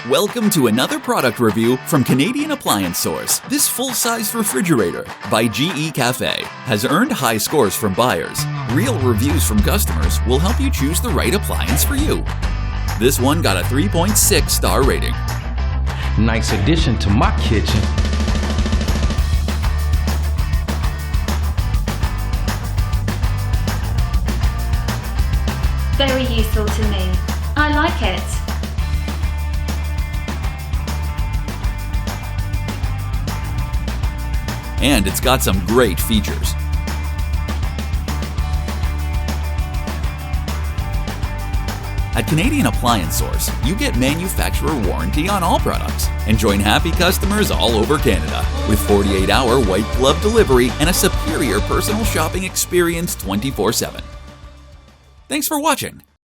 Welcome to another product review from Canadian Appliance Source. This full-size refrigerator by GE Cafe has earned high scores from buyers. Real reviews from customers will help you choose the right appliance for you. This one got a 3.6 star rating. Nice addition to my kitchen. Very useful to me. I like it. And it's got some great features. At Canadian Appliance Source, you get manufacturer warranty on all products and join happy customers all over Canada with 48-hour white glove delivery and a superior personal shopping experience 24/7. Thanks for watching.